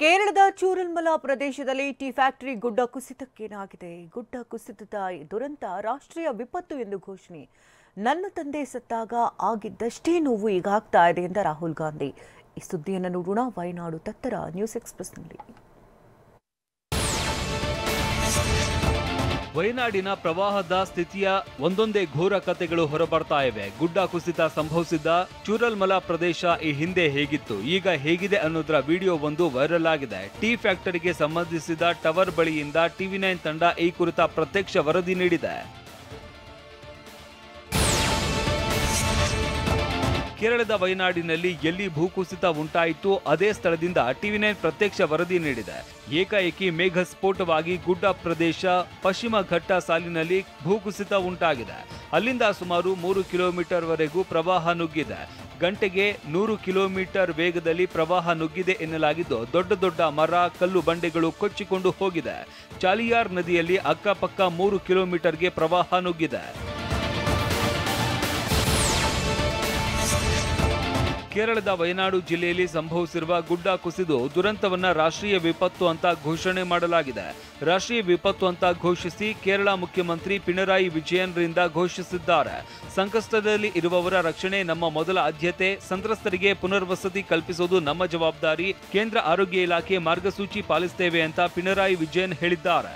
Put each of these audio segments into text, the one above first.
ಕೇರಳದ ಚೂರಲ್ಮಲ ಪ್ರದೇಶದಲ್ಲಿ tea factory ಗುಡ್ಡ ಕುಸಿತಕ್ಕೇನಾಗಿದೆ. ಗುಡ್ಡ ಕುಸಿತದ ದುರಂತ ರಾಷ್ಟ್ರೀಯ ವಿಪತ್ತು ಎಂದು ಘೋಷಣೆ. ನನ್ನ ತಂದೆ ಸತ್ತಾಗ ಆಗಿದ್ದಷ್ಟೇ ನೋವು ಈಗ ಆಗ್ತಾ ಇದೆ ಎಂದ ರಾಹುಲ್ ಗಾಂಧಿ. ಈ ಸುದ್ದಿಯನ್ನು ನೋಡೋಣ ವಯನಾಡು ತತ್ತರ ನ್ಯೂಸ್ ಎಕ್ಸ್‌ಪ್ರೆಸ್‌ನಲ್ಲಿ. ವಯನಾಡಿನ ಪ್ರವಾಹದ ಸ್ಥಿತಿಯ ಒಂದೊಂದೇ ಘೋರ ಕಥೆಗಳು ಹೊರಬರ್ತಾ ಇವೆ. ಗುಡ್ಡ ಕುಸಿತ ಸಂಭವಿಸಿದ ಚೂರಲ್ಮಲ ಪ್ರದೇಶ ಈ ಹಿಂದೆ ಹೇಗಿತ್ತು, ಈಗ ಹೇಗಿದೆ ಅನ್ನೋದರ ವಿಡಿಯೋ ಒಂದು ವೈರಲ್ ಆಗಿದೆ. ಟೀ ಫ್ಯಾಕ್ಟರಿಗೆ ಸಂಬಂಧಿಸಿದ ಟವರ್ ಬಳಿಯಿಂದ TV9 ತಂಡ ಈ ಕುರಿತ ಪ್ರತ್ಯಕ್ಷ ವರದಿ ನೀಡಿದೆ. ಕೇರಳದ ವಯನಾಡಿನಲ್ಲಿ ಎಲ್ಲಿ ಭೂಕುಸಿತ ಉಂಟಾಯಿತು ಅದೇ ಸ್ಥಳದಿಂದ TV9 ಪ್ರತ್ಯಕ್ಷ ವರದಿ ನೀಡಿದೆ. ಏಕಾಏಕಿ ಮೇಘ ಸ್ಫೋಟವಾಗಿ ಗುಡ್ಡ ಪ್ರದೇಶ ಪಶ್ಚಿಮ ಘಟ್ಟ ಸಾಲಿನಲ್ಲಿ ಭೂಕುಸಿತ ಉಂಟಾಗಿದೆ. ಅಲ್ಲಿಂದ ಸುಮಾರು 3 ಕಿಲೋಮೀಟರ್ ವರೆಗೂ ಪ್ರವಾಹ ನುಗ್ಗಿದೆ. ಗಂಟೆಗೆ 100 ಕಿಲೋಮೀಟರ್ ವೇಗದಲ್ಲಿ ಪ್ರವಾಹ ನುಗ್ಗಿದೆ ಎನ್ನಲಾಗಿದ್ದು, ದೊಡ್ಡ ದೊಡ್ಡ ಮರ ಕಲ್ಲು ಬಂಡೆಗಳು ಕೊಚ್ಚಿಕೊಂಡು ಹೋಗಿದೆ. ಚಾಲಿಯಾರ್ ನದಿಯಲ್ಲಿ ಅಕ್ಕಪಕ್ಕ 3 ಕಿಲೋಮೀಟರ್ಗೆ ಪ್ರವಾಹ ನುಗ್ಗಿದೆ. ಕೇರಳದ ವಯನಾಡು ಜಿಲ್ಲೆಯಲ್ಲಿ ಸಂಭವಿಸಿರುವ ಗುಡ್ಡ ಕುಸಿದು ದುರಂತವನ್ನ ರಾಷ್ಟ್ರೀಯ ವಿಪತ್ತು ಅಂತ ಘೋಷಣೆ ಮಾಡಲಾಗಿದೆ. ರಾಷ್ಟ್ರೀಯ ವಿಪತ್ತು ಅಂತ ಘೋಷಿಸಿ ಕೇರಳ ಮುಖ್ಯಮಂತ್ರಿ ಪಿಣರಾಯಿ ವಿಜಯನ್ರಿಂದ ಘೋಷಿಸಿದ್ದಾರೆ. ಸಂಕಷ್ಟದಲ್ಲಿ ಇರುವವರ ರಕ್ಷಣೆ ನಮ್ಮ ಮೊದಲ ಆದ್ಯತೆ, ಸಂತ್ರಸ್ತರಿಗೆ ಪುನರ್ವಸತಿ ಕಲ್ಪಿಸುವುದು ನಮ್ಮ ಜವಾಬ್ದಾರಿ, ಕೇಂದ್ರ ಆರೋಗ್ಯ ಇಲಾಖೆ ಮಾರ್ಗಸೂಚಿ ಪಾಲಿಸುತ್ತೇವೆ ಅಂತ ಪಿಣರಾಯಿ ವಿಜಯನ್ ಹೇಳಿದ್ದಾರೆ.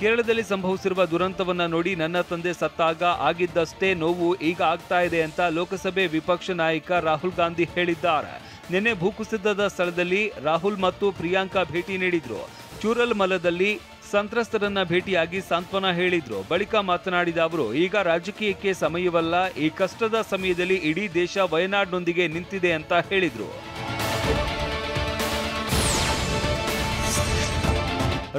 ಕೇರಳದಲ್ಲಿ ಸಂಭವಿಸಿರುವ ದುರಂತವನ್ನ ನೋಡಿ ನನ್ನ ತಂದೆ ಸತ್ತಾಗ ಆಗಿದ್ದಷ್ಟೇ ನೋವು ಈಗ ಆಗ್ತಾ ಇದೆ ಅಂತ ಲೋಕಸಭೆ ವಿಪಕ್ಷ ನಾಯಕ ರಾಹುಲ್ ಗಾಂಧಿ ಹೇಳಿದ್ದಾರೆ. ನಿನ್ನೆ ಭೂಕುಸಿತದ ಸ್ಥಳದಲ್ಲಿ ರಾಹುಲ್ ಮತ್ತು ಪ್ರಿಯಾಂಕಾ ಭೇಟಿ ನೀಡಿದ್ರು. ಚೂರಲ್ಮಲದಲ್ಲಿ ಸಂತ್ರಸ್ತರನ್ನ ಭೇಟಿಯಾಗಿ ಸಾಂತ್ವನ ಹೇಳಿದ್ರು. ಬಳಿಕ ಮಾತನಾಡಿದ ಅವರು, ಈಗ ರಾಜಕೀಯಕ್ಕೆ ಸಮಯವಲ್ಲ, ಈ ಕಷ್ಟದ ಸಮಯದಲ್ಲಿ ಇಡೀ ದೇಶ ವಯನಾಡ್ನೊಂದಿಗೆ ನಿಂತಿದೆ ಅಂತ ಹೇಳಿದ್ರು.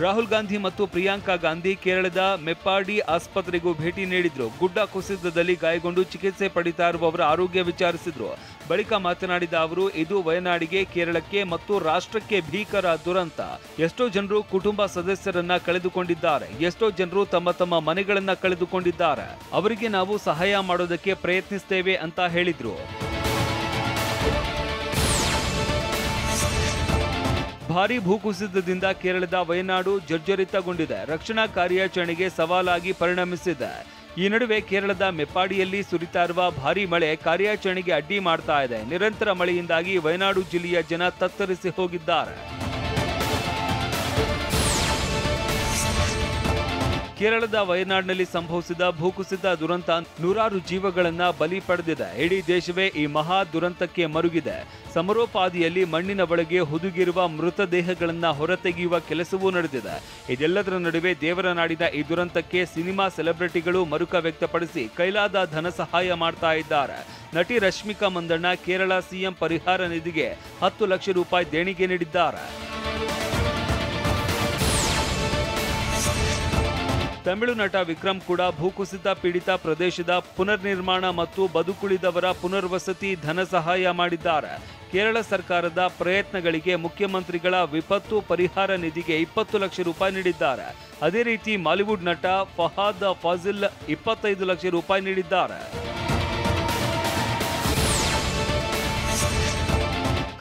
ರಾಹುಲ್ ಗಾಂಧಿ ಮತ್ತು ಪ್ರಿಯಾಂಕಾ ಗಾಂಧಿ ಕೇರಳದ ಮೆಪ್ಪಾಡಿ ಆಸ್ಪತ್ರೆಗೂ ಭೇಟಿ ನೀಡಿದ್ರು. ಗುಡ್ಡ ಕುಸಿತದಲ್ಲಿ ಗಾಯಗೊಂಡು ಚಿಕಿತ್ಸೆ ಪಡಿತಾ ಇರುವವರ ಆರೋಗ್ಯ ವಿಚಾರಿಸಿದ್ರು. ಬಳಿಕ ಮಾತನಾಡಿದ ಅವರು, ಇದು ವಯನಾಡಿಗೆ, ಕೇರಳಕ್ಕೆ ಮತ್ತು ರಾಷ್ಟ್ರಕ್ಕೆ ಭೀಕರ ದುರಂತ. ಎಷ್ಟೋ ಜನರು ಕುಟುಂಬ ಸದಸ್ಯರನ್ನ ಕಳೆದುಕೊಂಡಿದ್ದಾರೆ, ಎಷ್ಟೋ ಜನರು ತಮ್ಮ ತಮ್ಮ ಮನೆಗಳನ್ನ ಕಳೆದುಕೊಂಡಿದ್ದಾರೆ. ಅವರಿಗೆ ನಾವು ಸಹಾಯ ಮಾಡೋದಕ್ಕೆ ಪ್ರಯತ್ನಿಸ್ತೇವೆ ಅಂತ ಹೇಳಿದ್ರು. ಭಾರೀ ಭೂಕುಸಿತದಿಂದ ಕೇರಳದ ವಯನಾಡು ಜರ್ಜರಿತಗೊಂಡಿದೆ. ರಕ್ಷಣಾ ಕಾರ್ಯಾಚರಣೆಗೆ ಸವಾಲಾಗಿ ಪರಿಣಮಿಸಿದೆ. ಈ ನಡುವೆ ಕೇರಳದ ಮೆಪ್ಪಾಡಿಯಲ್ಲಿ ಸುರಿತಾ ಇರುವ ಭಾರೀ ಮಳೆ ಕಾರ್ಯಾಚರಣೆಗೆ ಅಡ್ಡಿ ಮಾಡ್ತಾ ಇದೆ. ನಿರಂತರ ಮಳೆಯಿಂದಾಗಿ ವಯನಾಡು ಜಿಲ್ಲೆಯ ಜನ ತತ್ತರಿಸಿ ಹೋಗಿದ್ದಾರೆ. ಕೇರಳದ ವಯನಾಡಿನಲ್ಲಿ ಸಂಭವಿಸಿದ ಭೂಕುಸಿತ ದುರಂತ ನೂರಾರು ಜೀವಗಳನ್ನ ಬಲಿ ಪಡೆದಿದೆ. ಇಡೀ ದೇಶವೇ ಈ ಮಹಾ ದುರಂತಕ್ಕೆ ಮರುಗಿದೆ. ಸಮರೋಪಾದಿಯಲ್ಲಿ ಮಣ್ಣಿನ ಒಳಗೆ ಹುದುಗಿರುವ ಮೃತದೇಹಗಳನ್ನ ಹೊರತೆಗೆಯುವ ಕೆಲಸವೂ ನಡೆದಿದೆ. ಇದೆಲ್ಲದರ ನಡುವೆ ದೇವರ ನಾಡಿನ ಈ ದುರಂತಕ್ಕೆ ಸಿನಿಮಾ ಸೆಲೆಬ್ರಿಟಿಗಳು ಮರುಕ ವ್ಯಕ್ತಪಡಿಸಿ ಕೈಲಾದ ಧನ ಸಹಾಯ ಮಾಡ್ತಾ ಇದ್ದಾರೆ. ನಟಿ ರಶ್ಮಿಕಾ ಮಂದಣ್ಣ ಕೇರಳ ಸಿಎಂ ಪರಿಹಾರ ನಿಧಿಗೆ 10 ಲಕ್ಷ ರೂಪಾಯಿ ದೇಣಿಗೆ ನೀಡಿದ್ದಾರೆ. ತಮಿಳು ನಟ ವಿಕ್ರಮ್ ಕೂಡ ಭೂಕುಸಿತ ಪೀಡಿತ ಪ್ರದೇಶದ ಪುನರ್ನಿರ್ಮಾಣ ಮತ್ತು ಬದುಕುಳಿದವರ ಪುನರ್ವಸತಿ ಧನ ಸಹಾಯ ಮಾಡಿದ್ದಾರೆ. ಕೇರಳ ಸರ್ಕಾರದ ಪ್ರಯತ್ನಗಳಿಗೆ ಮುಖ್ಯಮಂತ್ರಿಗಳ ವಿಪತ್ತು ಪರಿಹಾರ ನಿಧಿಗೆ 20 ಲಕ್ಷ ರೂಪಾಯಿ ನೀಡಿದ್ದಾರೆ. ಅದೇ ರೀತಿ ಮಾಲಿವುಡ್ ನಟ ಫಹಾದ್ ಫಾಜಿಲ್ 25 ಲಕ್ಷ ರೂಪಾಯಿ ನೀಡಿದ್ದಾರೆ.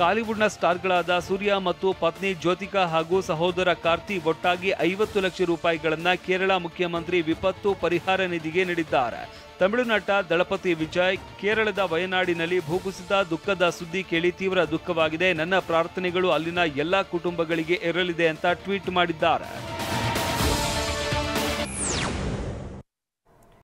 ಕಾಲಿವುಡ್ನ ಸ್ಟಾರ್ಗಳಾದ ಸೂರ್ಯ ಮತ್ತು ಪತ್ನಿ ಜ್ಯೋತಿಕಾ ಹಾಗೂ ಸಹೋದರ ಕಾರ್ತಿ ಒಟ್ಟಾಗಿ 50 ಲಕ್ಷ ರೂಪಾಯಿಗಳನ್ನ ಕೇರಳ ಮುಖ್ಯಮಂತ್ರಿ ವಿಪತ್ತು ಪರಿಹಾರ ನಿಧಿಗೆ ನೀಡಿದ್ದಾರೆ. ತಮಿಳು ನಟ ದಳಪತಿ ವಿಜಯ್, ಕೇರಳದ ವಯನಾಡಿನಲ್ಲಿ ಭೂಕುಸಿತ ದುಃಖದ ಸುದ್ದಿ ಕೇಳಿ ತೀವ್ರ ದುಃಖವಾಗಿದೆ, ನನ್ನ ಪ್ರಾರ್ಥನೆಗಳು ಅಲ್ಲಿನ ಎಲ್ಲಾ ಕುಟುಂಬಗಳಿಗೆ ಇರಲಿದೆ ಅಂತ ಟ್ವೀಟ್ ಮಾಡಿದ್ದಾರೆ.